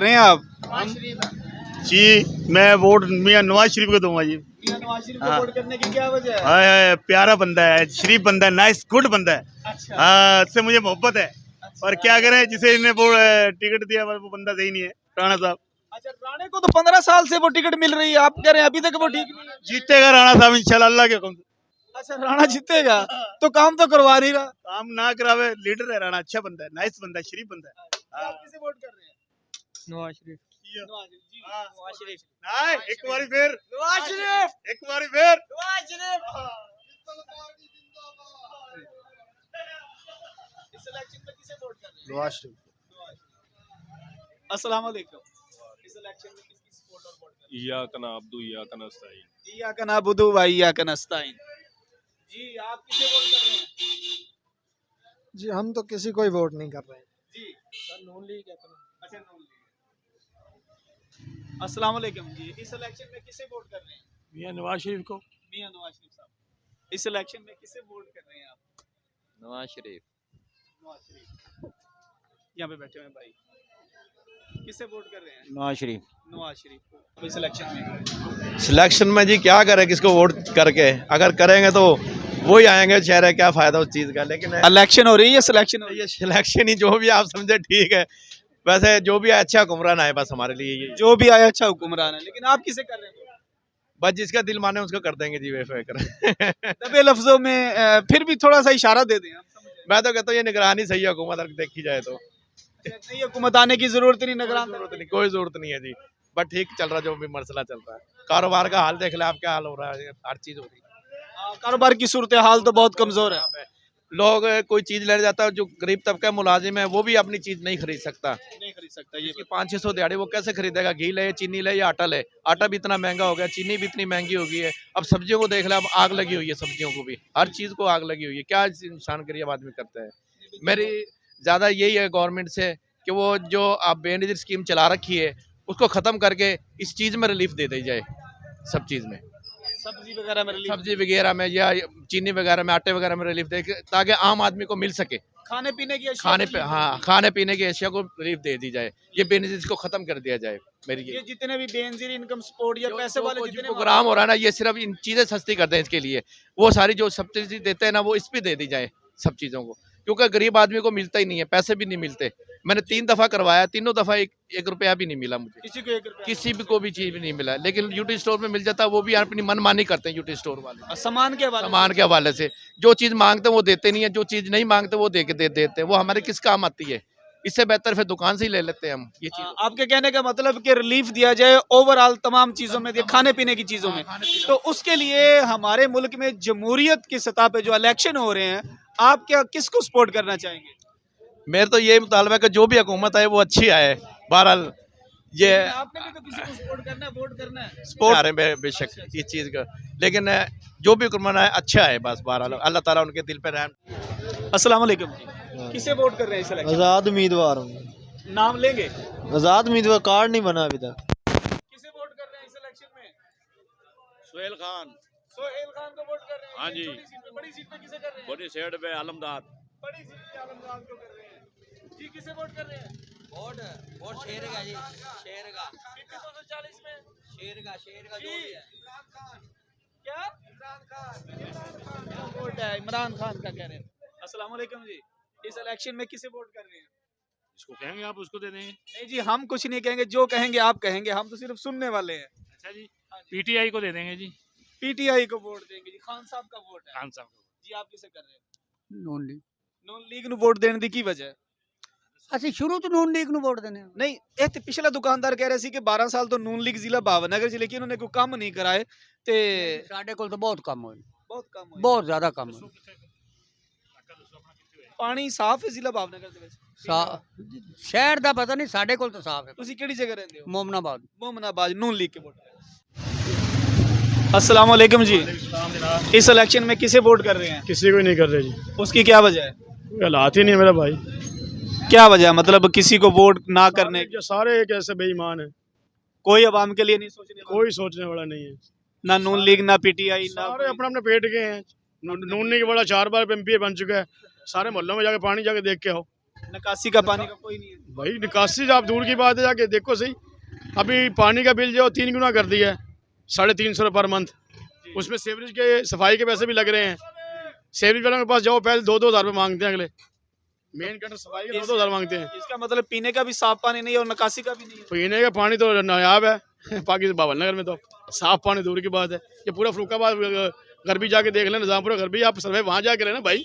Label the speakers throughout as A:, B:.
A: रहे हैं आप?
B: जी मैं वोट मियां नवाज शरीफ को दूंगा जी।
A: मियां नवाज शरीफ को वोट करने की क्या वजह है?
B: हाय हाय, प्यारा बंदा है, शरीफ बंदा है, नाइस गुड बंदा है।
A: अच्छा,
B: हाँ, उससे मुझे मोहब्बत है। और क्या करें, जिसे इन्हें वो टिकट दिया वो बंदा सही नहीं है, राणा साहब।
A: अच्छा, राणे को तो 15 साल से वो टिकट मिल रही है, आप कह रहे हैं अभी तक वो ठीक नहीं है?
B: जीतेगा राणा साहब इंशाल्लाह, अल्लाह के हुक्म से।
A: अच्छा, राणा जीतेगा तो काम तो करवा नहीं रहा।
B: काम ना करावे, लीडर है राणा, अच्छा बंदा है, नाइस बंदा है, शरीफ बंदा है।
A: आप किसे वोट कर रहे हैं?
C: नवाज शरीफ।
A: नवाज शरीफ जी।
B: हाँ।
A: नवाज शरीफ।
B: हाय, एक बारी फिर
A: नवाज शरीफ।
B: एक बारी फिर
A: नवाज शरीफ। इस इलेक्शन में किसे वोट कर रहे हैं?
B: नवाज शरीफ।
A: अस्सलाम वालेकुम। इस इलेक्शन में किसकी सपोर्ट और वोट कर रहे
D: इय्याक नअब्दु इय्याक नस्तईन।
A: हैं? इय्याक नअबुदु व इय्याक नस्तईन। जी, आप किसे वोट कर रहे हैं?
C: जी हम तो किसी को ही वोट नहीं कर रहे हैं।
A: जी, नून लीग है। अच्छा, नून लीग। अस्सलाम वालेकुम जी, इस इलेक्शन में किसे वोट कर रहे हैं?
B: मियां नवाज शरीफ को।
A: मियां नवाज शरीफ साहब। इस इलेक्शन में किसे वोट कर रहे हैं आप?
E: नवाज शरीफ।
A: नवाज शरीफ। यहाँ पे बैठे हुए हैं भाई, किसे वोट कर रहे हैं?
E: नवाज शरीफ।
A: नवाज शरीफ को। इस इलेक्शन में
E: सिलेक्शन में जी क्या करें, किसको वोट करके, अगर करेंगे तो वही आएंगे चेहरे, क्या फायदा उस चीज का। लेकिन
A: इलेक्शन हो रही है या सिलेक्शन हो रही
E: ये सिलेक्शन ही जो भी आप समझे ठीक है, वैसे जो भी अच्छा हुक्मरान आए बस हमारे लिए ये।
A: है? जो भी आया अच्छा हुक्मरान है, लेकिन आप किसे कर रहे हैं?
E: बस जिसका दिल माने उसको कर देंगे जी बेफिक्र।
A: दबे लफ्जों में फिर भी थोड़ा सा इशारा दे दें, हम समझ जाएं।
E: मैं तो कहता हूँ ये निगरानी सही है हुकूमत, अगर देखी जाए तो
A: नहीं, हुकूमत आने की जरूरत नहीं, निगरान
E: जरूरत नहीं, कोई जरूरत नहीं है जी। बट ठीक चल रहा, जो भी मसला चल रहा है, कारोबार का हाल देख ले आप, क्या हाल हो रहा है, हर चीज हो रही है।
A: कारोबार की सूरत हाल तो बहुत कमजोर है।
E: लोग कोई चीज लेने जाता है, जो गरीब तबका मुलाजिम है वो भी अपनी चीज नहीं खरीद सकता।
A: नहीं खरीद सकता ये।
E: इसकी 500-600 दिहाड़ी वो कैसे खरीदेगा? घी ले, चीनी ले या आटा ले? आटा भी इतना महंगा हो गया, चीनी भी इतनी महंगी हो गई है। अब सब्जियों को देख ले, अब आग लगी हुई है, सब्जियों को भी, हर चीज को आग लगी हुई है। क्या इंसान गरीब आदमी करता है? मेरी ज्यादा यही है गवर्नमेंट से कि वो जो आप बेनजीर स्कीम चला रखी है उसको खत्म करके इस चीज में रिलीफ दे दी जाए, सब चीज में,
A: सब्जी वगैरह में रिलीफ,
E: सब्जी वगैरह में या चीनी वगैरह में, आटे वगैरह में रिलीफ दे, ताकि आम आदमी को मिल सके।
A: खाने पीने की अशिया
E: खाने
A: को
E: पे,
A: relief
E: हाँ, खाने पीने की अशिया को रिलीफ दे दी जाए, ये बेनिफिट को खत्म कर दिया जाए। मेरी
A: ये जितने भी बेनजीर इनकम सपोर्ट या पैसे वाले जितने
E: प्रोग्राम हो रहा है ना, ये सिर्फ इन चीजें सस्ती कर दें इसके लिए। वो सारी जो सब्सिडी देते हैं ना, वो इस पे दे दी जाए सब चीजों को, क्योंकि गरीब आदमी को मिलता ही नहीं है, पैसे भी नहीं मिलते। मैंने 3 दफा करवाया, तीनों दफा एक रुपया भी नहीं मिला मुझे,
A: किसी को 1 रुपया
E: किसी भी को भी चीज भी नहीं मिला। लेकिन यूटी स्टोर में मिल जाता, वो भी अपनी मनमानी करते हैं यूटी स्टोर वाले।
A: सामान के हवाले
E: सामान के हवाले से जो चीज मांगते हैं वो देते नहीं है, जो चीज नहीं मांगते वो दे देते हैं। वो हमारे किस काम आती है? इससे बेहतर फिर दुकान से ही ले लेते हैं हम ये चीज।
A: आपके कहने का मतलब कि रिलीफ दिया जाए ओवरऑल तमाम चीजों में, खाने पीने की चीजों में। तो उसके लिए हमारे मुल्क में जमहूरियत की सतह पे जो इलेक्शन हो रहे हैं, आप क्या किसको सपोर्ट करना चाहेंगे?
E: मेरा तो यही मुतालबा है कि जो भी हुकूमत आए वो अच्छी आए। बहरहाल ये
A: आपने भी तो किसी को सपोर्ट करना है, वोट करना है।
E: स्पोर्ट आ रहे हैं बेशक इस चीज का, लेकिन जो भी हुकूमत आए अच्छा है बस। बहरहाल अल्लाह ताला उनके दिल पे रहम।
A: अस्सलाम वालेकुम जी, किसे वोट कर रहे हैं इस इलेक्शन?
C: आज़ाद उम्मीदवार हूँ।
A: नाम लेंगे?
C: आज़ाद उम्मीदवार कार्ड नहीं बना अभी तक।
A: किसे वोट कर रहे हैं इस इलेक्शन में?
D: सुहेल खान।
A: सोहेल खान को वोट कर रहे हैं?
D: हाँ जी।
A: छोटी सीट पे, बड़ी सीट पे किसे कर रहे हैं?
D: बड़ी सेठ पे आलमदार।
A: बड़ी सीट पे आलमदार को कर रहे हैं। जी, किसे वोट कर रहे हैं?
F: वोट शेर का जी, शेर का,
A: PP 240 में
F: शेर का जो
A: जी।
F: भी है।
A: क्या? इमरान खान का वोट है, इमरान खान का कह रहे हैं। अस्सलाम वालेकुम जी, इस इलेक्शन में किसे वोट कर रहे हैं?
D: जिसको कहेंगे आप उसको दे देंगे।
A: नहीं जी, हम कुछ नहीं कहेंगे, जो कहेंगे आप कहेंगे, हम तो सिर्फ सुनने वाले हैं।
D: अच्छा जी, पीटीआई को दे देंगे जी।
A: PTI को वोट देंगे जी, खान साहब का वोट है।
D: खान साहब को।
A: जी, आप किसे कर रहे हैं?
C: नून लीग।
A: नून लीग ਨੂੰ ਵੋਟ ਦੇਣ ਦੀ ਕੀ ਵਜ੍ਹਾ ਹੈ?
C: ਅਸੀਂ ਸ਼ੁਰੂ ਤੋਂ ਨੂਨ ਲੀਗ ਨੂੰ ਵੋਟ ਦਿੰਦੇ ਹਾਂ।
A: ਨਹੀਂ, ਇਹ ਤੇ ਪਿਛਲਾ ਦੁਕਾਨਦਾਰ ਕਹਿ ਰਿਹਾ ਸੀ ਕਿ 12 ਸਾਲ ਤੋਂ ਨੂਨ ਲੀਗ ਜ਼ਿਲ੍ਹਾ ਭਾਵਨਗਰ ਚ, ਲੇਕਿਨ ਉਹਨੇ ਕੋਈ ਕੰਮ ਨਹੀਂ ਕਰਾਏ ਤੇ
C: ਸਾਡੇ ਕੋਲ ਤਾਂ ਬਹੁਤ ਕੰਮ ਹੋਏ,
A: ਬਹੁਤ ਕੰਮ ਹੋਇਆ।
C: ਬਹੁਤ ਜ਼ਿਆਦਾ ਕੰਮ ਹੋਏ।
A: ਪਾਣੀ ਸਾਫ਼ ਹੈ ਜ਼ਿਲ੍ਹਾ ਭਾਵਨਗਰ ਦੇ ਵਿੱਚ?
C: ਸ਼ਹਿਰ ਦਾ ਪਤਾ ਨਹੀਂ, ਸਾਡੇ ਕੋਲ ਤਾਂ ਸਾਫ਼ ਹੈ।
A: ਤੁਸੀਂ ਕਿਹੜੀ ਜਗ੍ਹਾ ਰਹਿੰਦੇ ਹੋ?
C: ਮੋਮਨਾਬਾਦ।
A: मोमनाबाद, नून लीग के वोट। अस्सलाम वालेकुम जी, इस इलेक्शन में किसे वोट कर रहे हैं?
B: किसी को नहीं कर रहे जी,
A: उसकी क्या वजह है?
B: हालात ही नहीं है मेरा भाई।
A: क्या वजह है, मतलब किसी को वोट ना करने की?
B: सारे एक ऐसे बेईमान है,
A: कोई अवाम के लिए नहीं सोचने वाला?
B: कोई सोचने वाला नहीं है।
A: ना नून लीग, ना PTI, ना
B: सारे अपने अपने पेट के हैं। नून लीग बड़ा 4 बार MP बन चुका है। सारे मोहल्लों में जाके पानी जाके देख के आओ,
A: निकासी का पानी का कोई नहीं है।
B: भाई निकासी आप दूर की बात है, जाके देखो सही। अभी पानी का बिल जो 3 गुना कर दिया है, 350 रुपये पर मंथ। उसमें सीवरेज के सफाई के पैसे भी लग रहे हैं। सीवरेज वालों के पास जाओ, पहले 2-2 हज़ार रुपये मांगते हैं, अगले मेन गटर सफाई के 2-2 हज़ार मांगते हैं।
A: इसका मतलब पीने का भी साफ पानी नहीं है और निकासी का भी नहीं है।
B: पीने का पानी तो नायाब है पाकिस्तान बाबल नगर में, तो साफ पानी दूर की बात है। ये पूरा फरुखाबाद घर भी जाके देख लें, निजामपुरा घर भी आप सर्वे वहाँ जाके लेना भाई।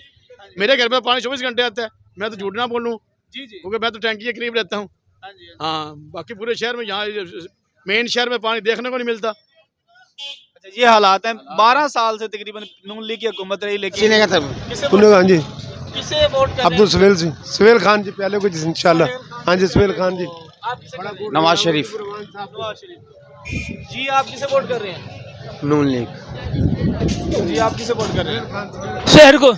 B: मेरे घर में पानी 24 घंटे आता है, मैं तो झूठ ना बोलूँ,
A: जी जी।
B: क्योंकि मैं तो टैंकी के करीब रहता हूँ।
A: हाँ जी।
B: हाँ, बाकी पूरे शहर में यहाँ मेन शहर में पानी देखने को नहीं मिलता।
A: अच्छा, ये हालात हैं। 12 साल से तकरीबन नून लीग की हुकूमत रही, लेकिन
C: सीने का था
A: किसे
C: हाँ जी
A: किसे वोट कर
C: अब्दुल सुहेल सिंह सुहेल खान जी पहले कुछ इंशाल्लाह। हाँ जी सुहेल खान जी।
A: आप किसे कर रहे हैं?
C: नवाज शरीफ
A: नवाज शरीफ जी। आप किसे वोट कर रहे हैं?
C: नून लीग।
A: जी आप किसे वोट कर रहे हैं?
G: शहर को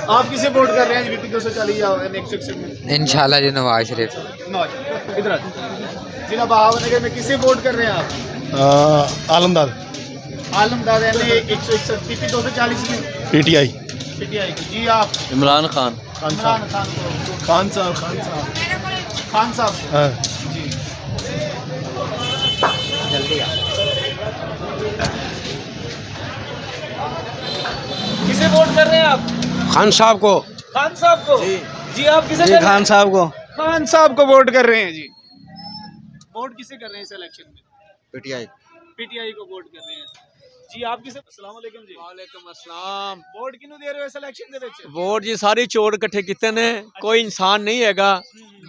A: आप किसे वोट कर रहे हैं? वीपी 240 या नेक्स्ट सेक्शन में
G: इंशाल्लाह जी नवाज शरीफ।
A: नवाज इधर जिला बहावनगर में किसे वोट कर रहे हैं आप?
C: आलमदार
A: आलमदार यानी 161 वीपी 240 में
C: पीटीआई
A: पीटीआई की। जी आप?
G: इमरान खान।
A: इमरान खान को।
C: खान साहब
A: खान साहब
C: हाँ।
A: जी। किसे वोट कर रहे हैं आप?
C: खान साहब को।
A: खान साहब को जी। आप किसे कर रहे हैं?
C: खान साहब को।
A: खान साहब को वोट कर रहे हैं जी। वोट किसे कर रहे हैं इस इलेक्शन में?
C: पीटीआई।
A: पीटीआई को वोट कर रहे हैं जी। आप किसे? अस्सलाम वालेकुम जी।
H: वालेकुम अस्सलाम।
A: वोट किन्नू दे रहे हो इस इलेक्शन ਦੇ ਵਿੱਚ?
H: वोट जी सारी चोर इकट्ठे ਕੀਤੇ ਨੇ, कोई इंसान नहीं हैगा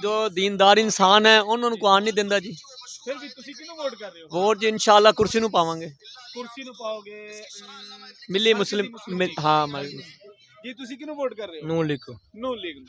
H: जो दीनदार इंसान है ਉਹਨਾਂ ਨੂੰ ਕੋਈ ਨਹੀਂ ਦਿੰਦਾ ਜੀ।
A: ਫਿਰ ਵੀ ਤੁਸੀਂ ਕਿਹਨੂੰ ਵੋਟ ਕਰ ਰਹੇ ਹੋ?
H: वोट जी इंशाल्लाह कुर्सी ਨੂੰ ਪਾਵਾਂਗੇ।
A: ਕੁਰਸੀ ਨੂੰ ਪਾਓਗੇ?
H: मिली मुस्लिम हाँ
A: ਜੀ ਤੁਸੀਂ ਕਿਹਨੂੰ ਵੋਟ ਕਰ ਰਹੇ ਹੋ?
H: नून लीग को।
A: ਨੂਨ ਲੀਗ ਨੂੰ।